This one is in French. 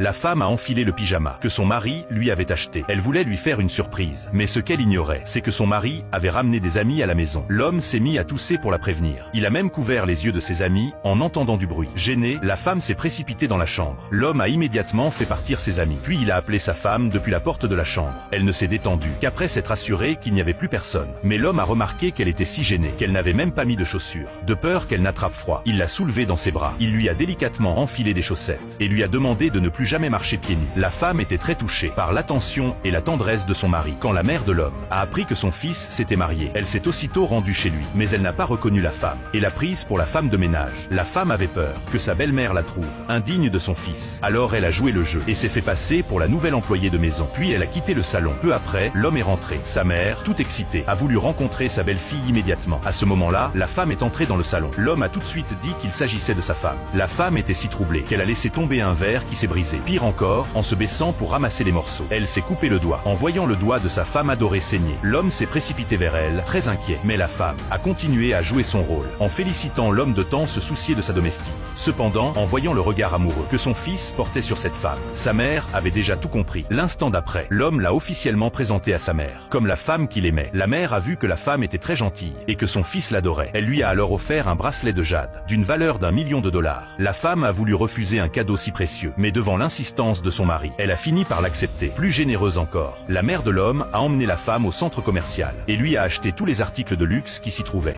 La femme a enfilé le pyjama que son mari lui avait acheté. Elle voulait lui faire une surprise. Mais ce qu'elle ignorait, c'est que son mari avait ramené des amis à la maison. L'homme s'est mis à tousser pour la prévenir. Il a même couvert les yeux de ses amis en entendant du bruit. Gênée, la femme s'est précipitée dans la chambre. L'homme a immédiatement fait partir ses amis. Puis il a appelé sa femme depuis la porte de la chambre. Elle ne s'est détendue qu'après s'être assurée qu'il n'y avait plus personne. Mais l'homme a remarqué qu'elle était si gênée qu'elle n'avait même pas mis de chaussures. De peur qu'elle n'attrape froid, il l'a soulevée dans ses bras. Il lui a délicatement enfilé des chaussettes et lui a demandé de ne plus jamais marcher pieds nus. La femme était très touchée par l'attention et la tendresse de son mari. Quand la mère de l'homme a appris que son fils s'était marié, elle s'est aussitôt rendue chez lui. Mais elle n'a pas reconnu la femme et l'a prise pour la femme de ménage. La femme avait peur que sa belle-mère la trouve indigne de son fils. Alors elle a joué le jeu et s'est fait passer pour la nouvelle employée de maison. Puis elle a quitté le salon. Peu après, l'homme est rentré. Sa mère, toute excitée, a voulu rencontrer sa belle-fille immédiatement. À ce moment-là, la femme est entrée dans le salon. L'homme a tout de suite dit qu'il s'agissait de sa femme. La femme était si troublée qu'elle a laissé tomber un verre qui s'est brisé. Pire encore, en se baissant pour ramasser les morceaux, elle s'est coupé le doigt. En voyant le doigt de sa femme adorée saigner, l'homme s'est précipité vers elle, très inquiet. Mais la femme a continué à jouer son rôle, en félicitant l'homme de tant se soucier de sa domestique. Cependant, en voyant le regard amoureux que son fils portait sur cette femme, sa mère avait déjà tout compris. L'instant d'après, l'homme l'a officiellement présenté à sa mère, comme la femme qu'il aimait. La mère a vu que la femme était très gentille et que son fils l'adorait. Elle lui a alors offert un bracelet de jade, d'une valeur d'1 million de dollars. La femme a voulu refuser un cadeau si précieux, mais devant l'insistance de son mari, elle a fini par l'accepter. Plus généreuse encore, la mère de l'homme a emmené la femme au centre commercial et lui a acheté tous les articles de luxe qui s'y trouvaient.